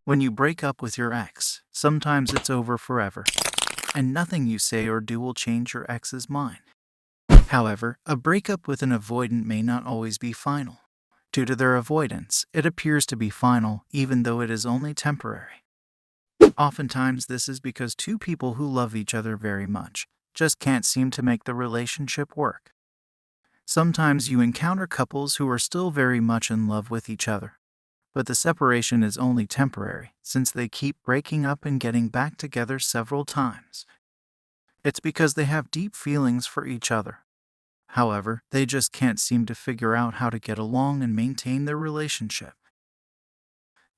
When you break up with your ex, sometimes it's over forever, and nothing you say or do will change your ex's mind. However, a breakup with an avoidant may not always be final. Due to their avoidance, it appears to be final even though it is only temporary. Oftentimes, this is because two people who love each other very much just can't seem to make the relationship work. Sometimes you encounter couples who are still very much in love with each other, but the separation is only temporary since they keep breaking up and getting back together several times. It's because they have deep feelings for each other. However, they just can't seem to figure out how to get along and maintain their relationship.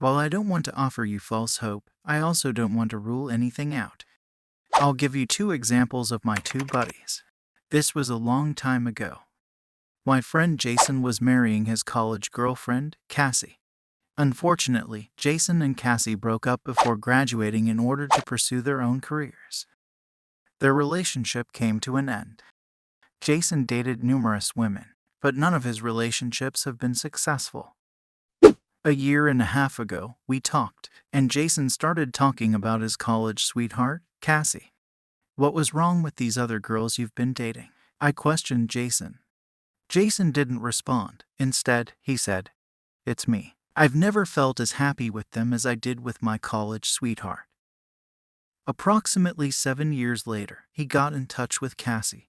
While I don't want to offer you false hope, I also don't want to rule anything out. I'll give you two examples of my two buddies. This was a long time ago. My friend Jason was marrying his college girlfriend, Cassie. Unfortunately, Jason and Cassie broke up before graduating in order to pursue their own careers. Their relationship came to an end. Jason dated numerous women, but none of his relationships have been successful. A year and a half ago, we talked, and Jason started talking about his college sweetheart, Cassie. "What was wrong with these other girls you've been dating?" I questioned Jason. Jason didn't respond. Instead, he said, "It's me. I've never felt as happy with them as I did with my college sweetheart." Approximately 7 years later, he got in touch with Cassie.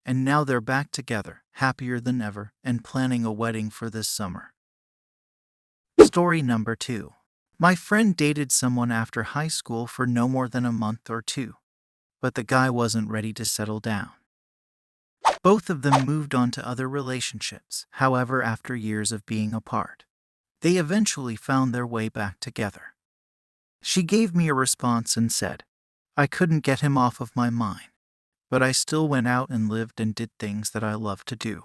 And now they're back together, happier than ever, and planning a wedding for this summer. Story number 2. My friend dated someone after high school for no more than a month or two, but the guy wasn't ready to settle down. Both of them moved on to other relationships. However, after years of being apart, they eventually found their way back together. She gave me a response and said, "I couldn't get him off of my mind, but I still went out and lived and did things that I love to do."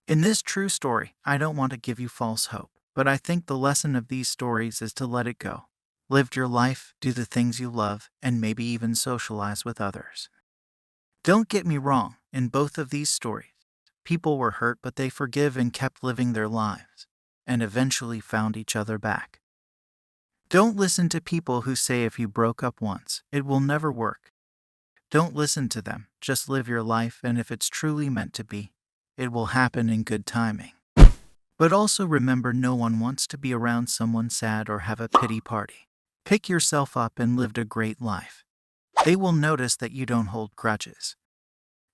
In this true story, I don't want to give you false hope, but I think the lesson of these stories is to let it go. Live your life, do the things you love, and maybe even socialize with others. Don't get me wrong, in both of these stories, people were hurt but they forgive and kept living their lives, and eventually found each other back. Don't listen to people who say if you broke up once, it will never work. Don't listen to them, just live your life, and if it's truly meant to be, it will happen in good timing. But also remember, no one wants to be around someone sad or have a pity party. Pick yourself up and live a great life. They will notice that you don't hold grudges.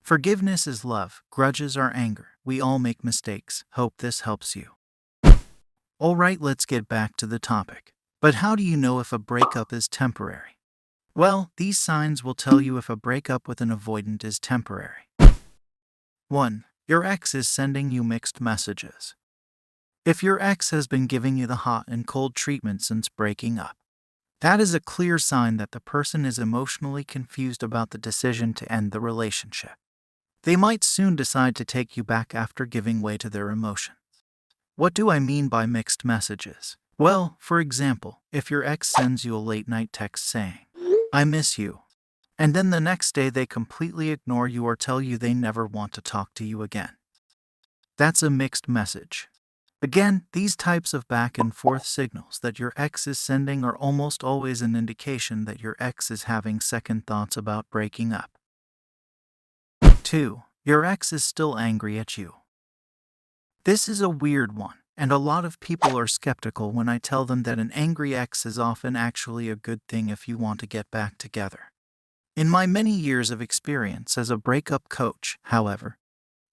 Forgiveness is love, grudges are anger. We all make mistakes. Hope this helps you. Alright, let's get back to the topic. But how do you know if a breakup is temporary? Well, these signs will tell you if a breakup with an avoidant is temporary. 1. Your ex is sending you mixed messages. If your ex has been giving you the hot and cold treatment since breaking up, that is a clear sign that the person is emotionally confused about the decision to end the relationship. They might soon decide to take you back after giving way to their emotions. What do I mean by mixed messages? Well, for example, if your ex sends you a late-night text saying, "I miss you," and then the next day they completely ignore you or tell you they never want to talk to you again, that's a mixed message. Again, these types of back and forth signals that your ex is sending are almost always an indication that your ex is having second thoughts about breaking up. 2. Your ex is still angry at you. This is a weird one, and a lot of people are skeptical when I tell them that an angry ex is often actually a good thing if you want to get back together. In my many years of experience as a breakup coach, however,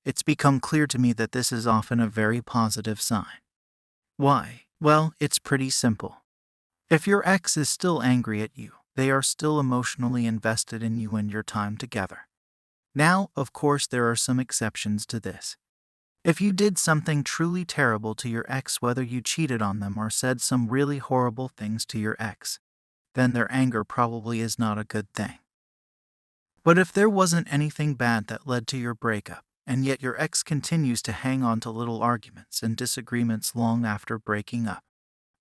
it's become clear to me that this is often a very positive sign. Why? Well, it's pretty simple. If your ex is still angry at you, they are still emotionally invested in you and your time together. Now, of course, there are some exceptions to this. If you did something truly terrible to your ex, whether you cheated on them or said some really horrible things to your ex, then their anger probably is not a good thing. But if there wasn't anything bad that led to your breakup, and yet your ex continues to hang on to little arguments and disagreements long after breaking up,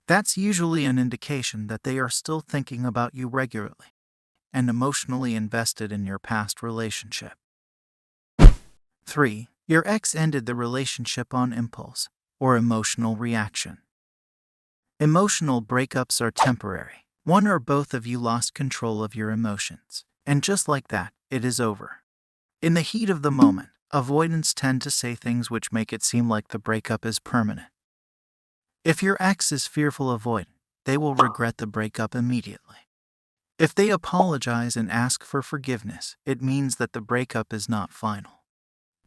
that's usually an indication that they are still thinking about you regularly and emotionally invested in your past relationship. 3. Your ex ended the relationship on impulse or emotional reaction. Emotional breakups are temporary. One or both of you lost control of your emotions. And just like that, it is over. In the heat of the moment, avoidants tend to say things which make it seem like the breakup is permanent. If your ex is fearful avoidant, they will regret the breakup immediately. If they apologize and ask for forgiveness, it means that the breakup is not final.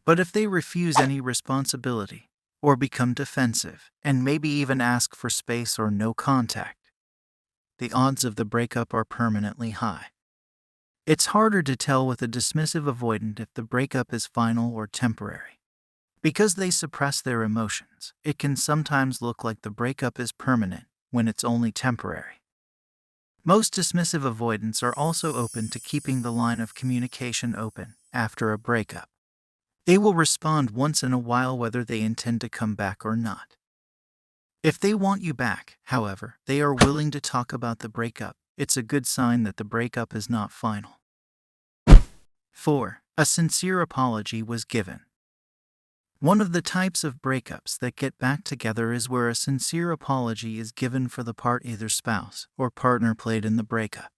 But if they refuse any responsibility, or become defensive, and maybe even ask for space or no contact, the odds of the breakup are permanently high. It's harder to tell with a dismissive avoidant if the breakup is final or temporary. Because they suppress their emotions, it can sometimes look like the breakup is permanent when it's only temporary. Most dismissive avoidants are also open to keeping the line of communication open after a breakup. They will respond once in a while whether they intend to come back or not. If they want you back, however, they are willing to talk about the breakup. It's a good sign that the breakup is not final. 4. A sincere apology was given. One of the types of breakups that get back together is where a sincere apology is given for the part either spouse or partner played in the breakup.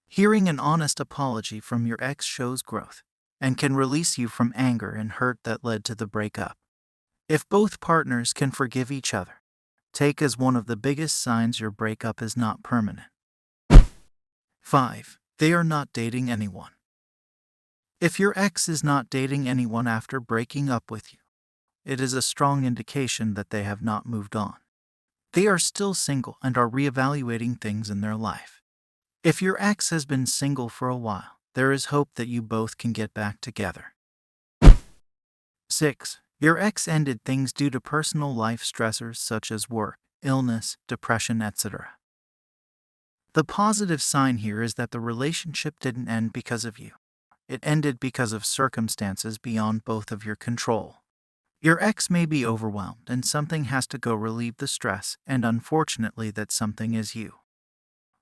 Hearing an honest apology from your ex shows growth and can release you from anger and hurt that led to the breakup. If both partners can forgive each other, take as one of the biggest signs your breakup is not permanent. 5. They are not dating anyone. If your ex is not dating anyone after breaking up with you, it is a strong indication that they have not moved on. They are still single and are reevaluating things in their life. If your ex has been single for a while, there is hope that you both can get back together. 6. Your ex ended things due to personal life stressors such as work, illness, depression, etc. The positive sign here is that the relationship didn't end because of you. It ended because of circumstances beyond both of your control. Your ex may be overwhelmed and something has to go relieve the stress, and unfortunately that something is you.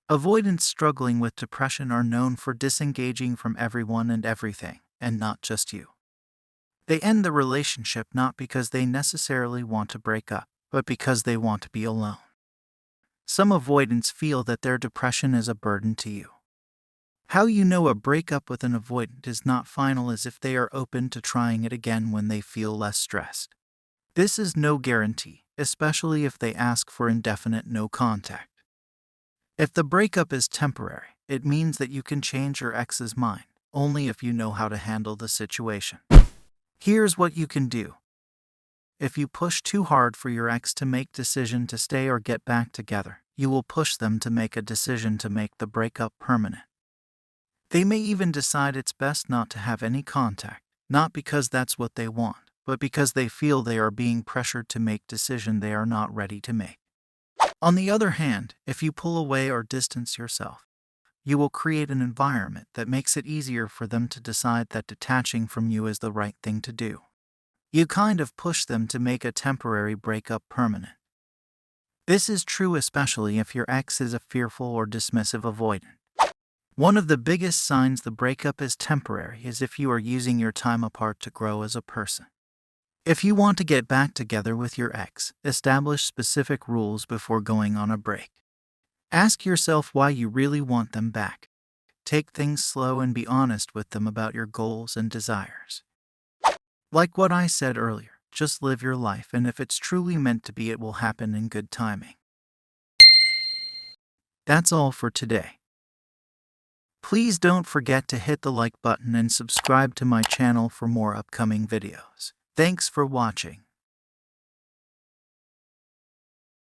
Avoidants struggling with depression are known for disengaging from everyone and everything, and not just you. They end the relationship not because they necessarily want to break up, but because they want to be alone. Some avoidants feel that their depression is a burden to you. How you know a breakup with an avoidant is not final is if they are open to trying it again when they feel less stressed. This is no guarantee, especially if they ask for indefinite no contact. If the breakup is temporary, it means that you can change your ex's mind, only if you know how to handle the situation. Here's what you can do. If you push too hard for your ex to make decision to stay or get back together, you will push them to make a decision to make the breakup permanent. They may even decide it's best not to have any contact, not because that's what they want, but because they feel they are being pressured to make decision they are not ready to make. On the other hand, if you pull away or distance yourself, you will create an environment that makes it easier for them to decide that detaching from you is the right thing to do. You kind of push them to make a temporary breakup permanent. This is true especially if your ex is a fearful or dismissive avoidant. One of the biggest signs the breakup is temporary is if you are using your time apart to grow as a person. If you want to get back together with your ex, establish specific rules before going on a break. Ask yourself why you really want them back. Take things slow and be honest with them about your goals and desires. Like what I said earlier, just live your life, and if it's truly meant to be, it will happen in good timing. That's all for today. Please don't forget to hit the like button and subscribe to my channel for more upcoming videos. Thanks for watching.